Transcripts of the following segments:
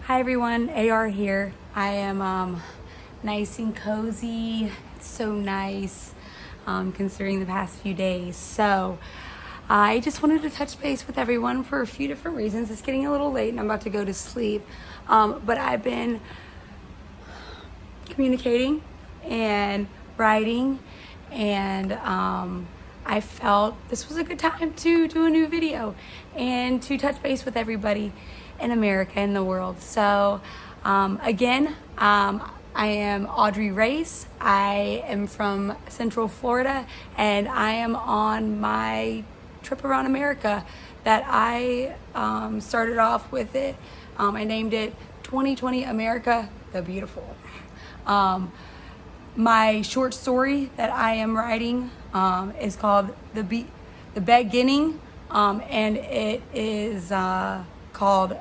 Hi everyone, AR here. I am nice and cozy. It's so nice considering the past few days. So I just wanted to touch base with everyone for a few different reasons. It's getting a little late and I'm about to go to sleep. But I've been communicating and writing, and I felt this was a good time to do a new video and to touch base with everybody in America and the world. So again, I am Audrey Race. I am from Central Florida, and I am on my trip around America that I started off with it. I named it 2020 America the Beautiful. My short story that I am writing is called The Beginning, and it is called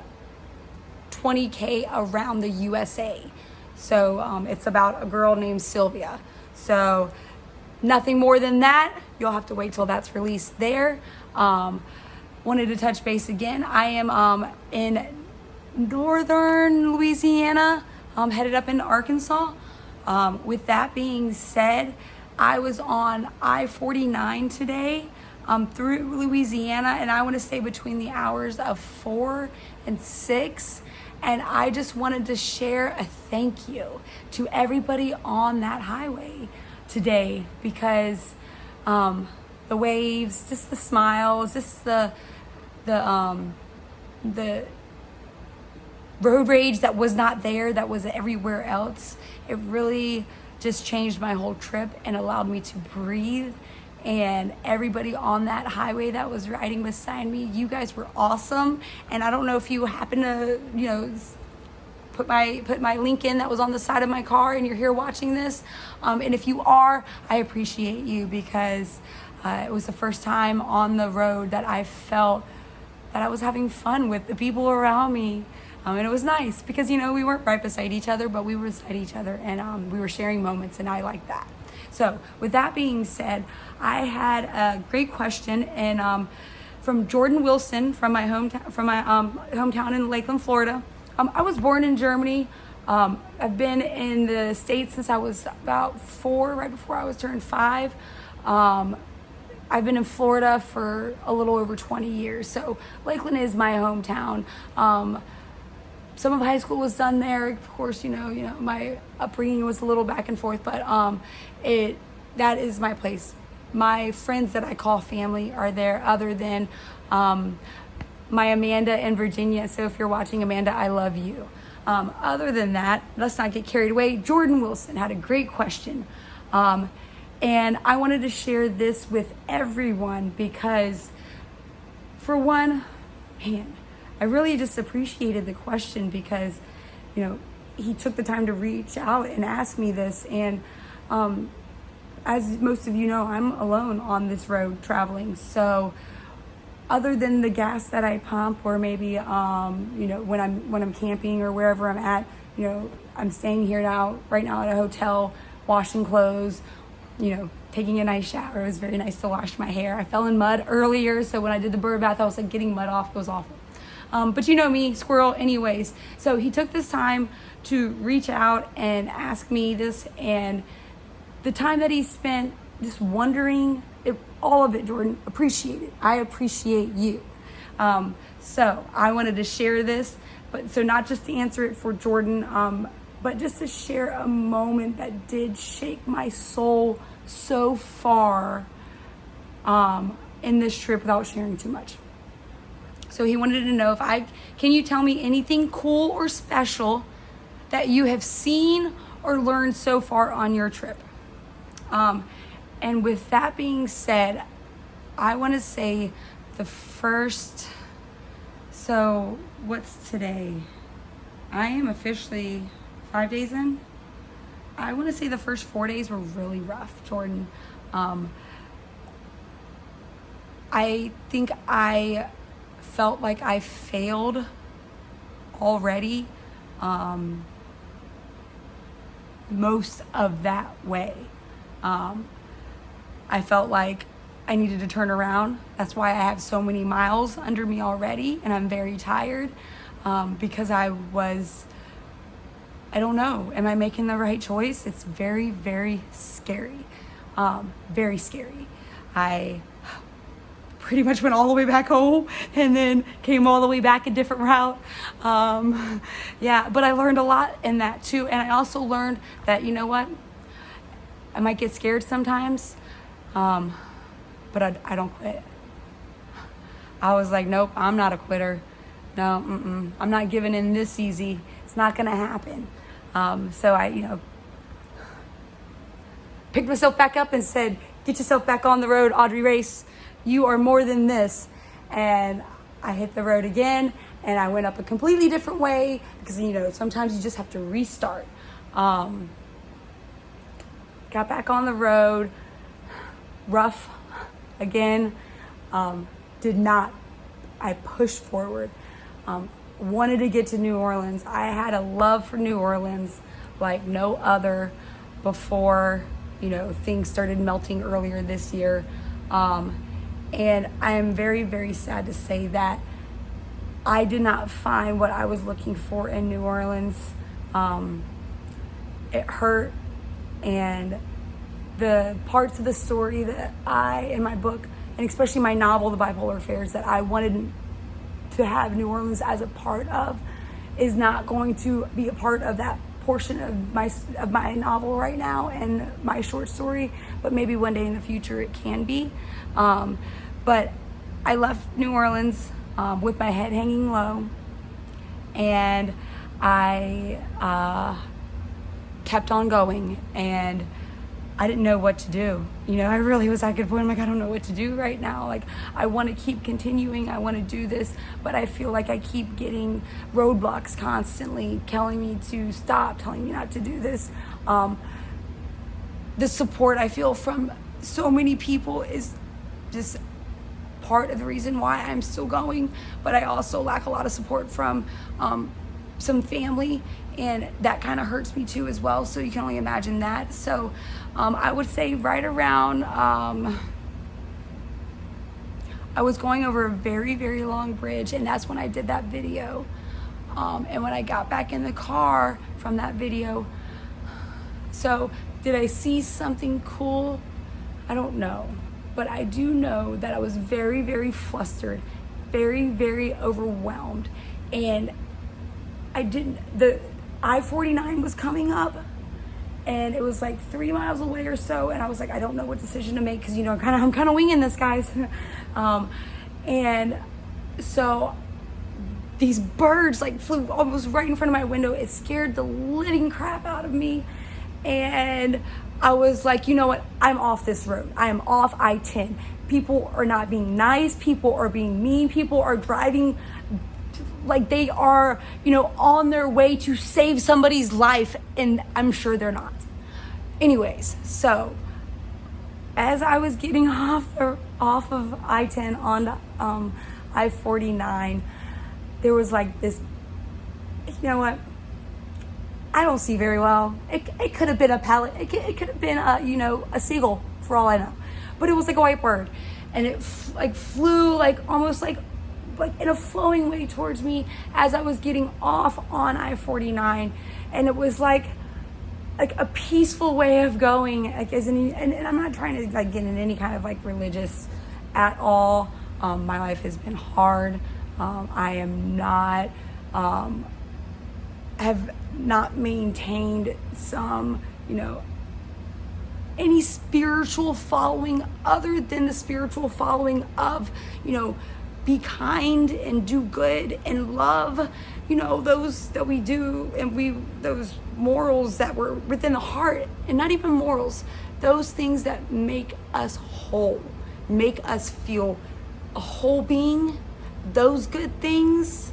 20K Around the USA. So it's about a girl named Sylvia. So nothing more than that. You'll have to wait till that's released there. Wanted to touch base again. I am in northern Louisiana, headed up into Arkansas. With that being said, I was on I-49 today through Louisiana, and I want to say between the hours of 4 and 6. And I just wanted to share a thank you to everybody on that highway today, because the waves, just the smiles, just the road rage that was not there, that was everywhere else. It really just changed my whole trip and allowed me to breathe. And everybody on that highway that was riding beside me, you guys were awesome. And I don't know if you happen to, put my link in that was on the side of my car and you're here watching this. And if you are, I appreciate you, because it was the first time on the road that I felt that I was having fun with the people around me. And it was nice because, we weren't right beside each other, but we were beside each other, and we were sharing moments, and I like that. So with that being said, I had a great question, and from Jordan Wilson from my hometown in Lakeland, Florida. I was born in Germany. I've been in the States since I was about 4, right before I was turned 5. I've been in Florida for a little over 20 years. So Lakeland is my hometown. Some of high school was done there. Of course, my upbringing was a little back and forth, but that is my place. My friends that I call family are there, other than my Amanda in Virginia. So if you're watching, Amanda, I love you. Other than that, let's not get carried away. Jordan Wilson had a great question. And I wanted to share this with everyone because, for one, I really just appreciated the question because, he took the time to reach out and ask me this. And as most of you know, I'm alone on this road traveling. So other than the gas that I pump, or maybe, when I'm camping or wherever I'm at, I'm staying here right now at a hotel, washing clothes, taking a nice shower. It was very nice to wash my hair. I fell in mud earlier, so when I did the bird bath, I was like, getting mud off was awful. But me, squirrel anyways. So he took this time to reach out and ask me this, and the time that he spent just wondering, all of it, Jordan, appreciate it. I appreciate you. So I wanted to share this, but so not just to answer it for Jordan, but just to share a moment that did shake my soul so far in this trip without sharing too much. So he wanted to know can you tell me anything cool or special that you have seen or learned so far on your trip? And with that being said, I want to say so what's today? I am officially 5 days in. I want to say the first 4 days were really rough, Jordan. I think I felt like I failed already most of that way. I felt like I needed to turn around. That's why I have so many miles under me already, and I'm very tired. because I don't know, am I making the right choice? It's very, very scary. Very scary. I pretty much went all the way back home and then came all the way back a different route. Yeah, but I learned a lot in that too. And I also learned that, you know what? I might get scared sometimes, but I don't quit. I was like, nope, I'm not a quitter. No, I'm not giving in this easy. It's not gonna happen. So I, picked myself back up and said, get yourself back on the road, Audrey Race. You are more than this. And I hit the road again, and I went up a completely different way because, sometimes you just have to restart. Got back on the road, rough again. I pushed forward. Wanted to get to New Orleans. I had a love for New Orleans like no other before, things started melting earlier this year. And I am very, very sad to say that I did not find what I was looking for in New Orleans. It hurt, and the parts of the story that in my book, and especially my novel, The Bipolar Affairs, that I wanted to have New Orleans as a part of, is not going to be a part of that portion of my novel right now and my short story, but maybe one day in the future it can be. But I left New Orleans with my head hanging low, and I kept on going, and I didn't know what to do. I really was at a good point. I'm like, I don't know what to do right now. Like, I want to keep continuing. I want to do this, but I feel like I keep getting roadblocks constantly telling me to stop, telling me not to do this. The support I feel from so many people is just part of the reason why I'm still going, but I also lack a lot of support from some family, and that kind of hurts me too as well. So you can only imagine that. So I would say right around, I was going over a very, very long bridge, and that's when I did that video. And when I got back in the car from that video, so did I see something cool? I don't know. But I do know that I was very, very flustered, very, very overwhelmed. And the I-49 was coming up, and it was like 3 miles away or so. And I was like, I don't know what decision to make, because, I'm kind of winging this, guys. And so these birds flew almost right in front of my window. It scared the living crap out of me. And I was like, you know what? I'm off this road. I am off I-10. People are not being nice. People are being mean. People are driving like they are, on their way to save somebody's life. And I'm sure they're not. Anyways, so as I was getting off of I-10 on I-49, there was this, what? I don't see very well. It could have been a pallet. It could have been a seagull for all I know, but it was like a white bird, and it flew almost in a flowing way towards me as I was getting off on I-49, and it was like a peaceful way of going. And I'm not trying to get in any kind of religious at all. My life has been hard. I am not. Have not maintained some, any spiritual following other than the spiritual following of, be kind and do good and love, those that we do, and those morals that were within the heart, and not even morals, those things that make us whole, make us feel a whole being, those good things,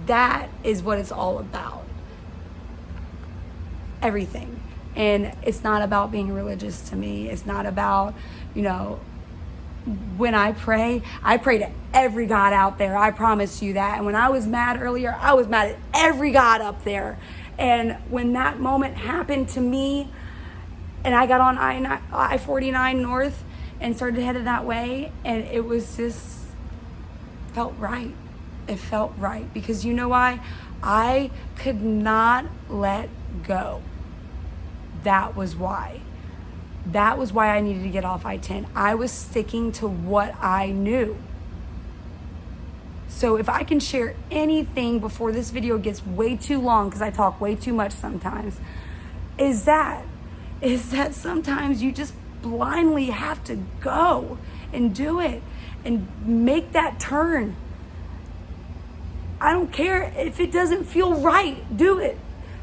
that is what it's all about. Everything. And it's not about being religious to me. It's not about, when I pray to every God out there. I promise you that. And when I was mad earlier, I was mad at every God up there. And when that moment happened to me, and I got on I-49 North and started headed that way, and it was just felt right. It felt right, because you know why? I could not let go. That was why. That was why I needed to get off I-10. I was sticking to what I knew. So if I can share anything before this video gets way too long, because I talk way too much sometimes, is that sometimes you just blindly have to go and do it and make that turn. I don't care if it doesn't feel right, do it.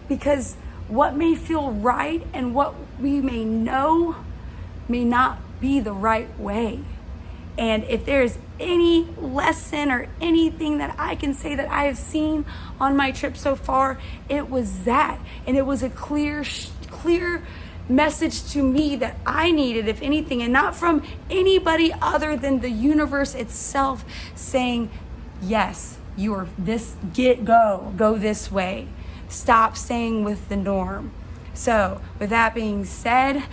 Because what may feel right and what we may know may not be the right way. And if there's any lesson or anything that I can say that I have seen on my trip so far, it was that. And it was a clear message to me that I needed, if anything, and not from anybody other than the universe itself saying, yes, you are this, go this way. Stop staying with the norm. So with that being said,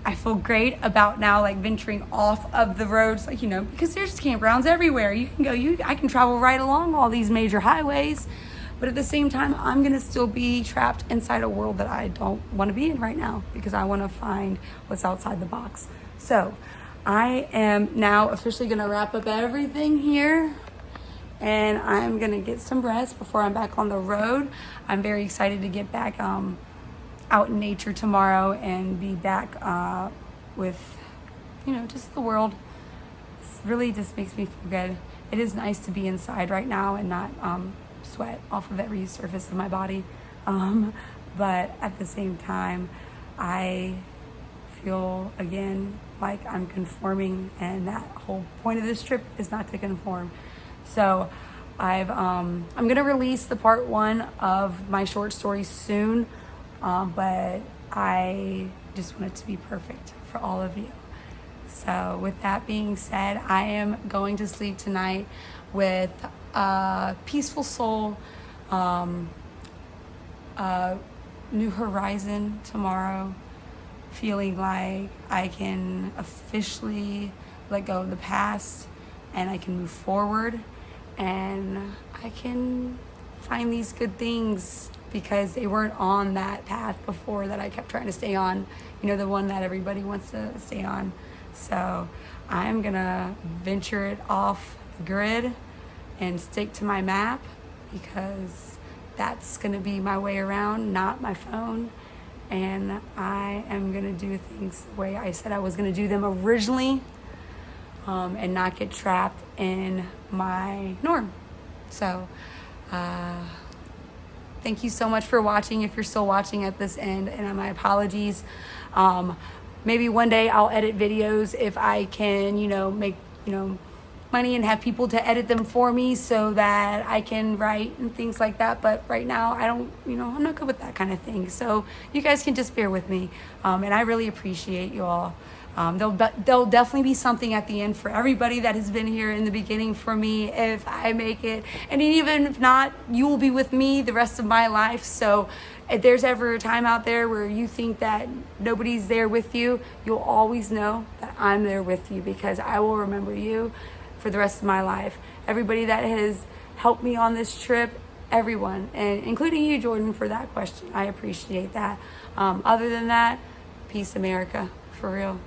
I feel great about now like venturing off of the roads, like, you know, because there's campgrounds everywhere. You can go, I can travel right along all these major highways, but at the same time, I'm gonna still be trapped inside a world that I don't wanna be in right now, because I wanna find what's outside the box. So I am now officially gonna wrap up everything here, and I'm gonna get some rest before I'm back on the road. I'm very excited to get back out in nature tomorrow and be back with, you know, just the world. This really just makes me feel good. It is nice to be inside right now and not sweat off of every surface of my body. But at the same time, I feel again like I'm conforming, and that whole point of this trip is not to conform. So I'm gonna release the part 1 of my short story soon, but I just want it to be perfect for all of you. So with that being said, I am going to sleep tonight with a peaceful soul, new horizon tomorrow, feeling like I can officially let go of the past and I can move forward, and I can find these good things, because they weren't on that path before that I kept trying to stay on, you know, the one that everybody wants to stay on. So I'm gonna venture it off the grid and stick to my map, because that's gonna be my way around, not my phone. And I am gonna do things the way I said I was gonna do them originally, and not get trapped in my norm. So thank you so much for watching, if you're still watching at this end, and my apologies. Maybe one day I'll edit videos if I can, you know, make, you know, money and have people to edit them for me so that I can write and things like that. But right now I don't, you know, I'm not good with that kind of thing. So you guys can just bear with me. And I really appreciate you all. There'll definitely be something at the end for everybody that has been here in the beginning for me, if I make it. And even if not, you will be with me the rest of my life. So if there's ever a time out there where you think that nobody's there with you, you'll always know that I'm there with you, because I will remember you for the rest of my life. Everybody that has helped me on this trip, everyone, and including you, Jordan, for that question. I appreciate that. Other than that, peace, America, for real.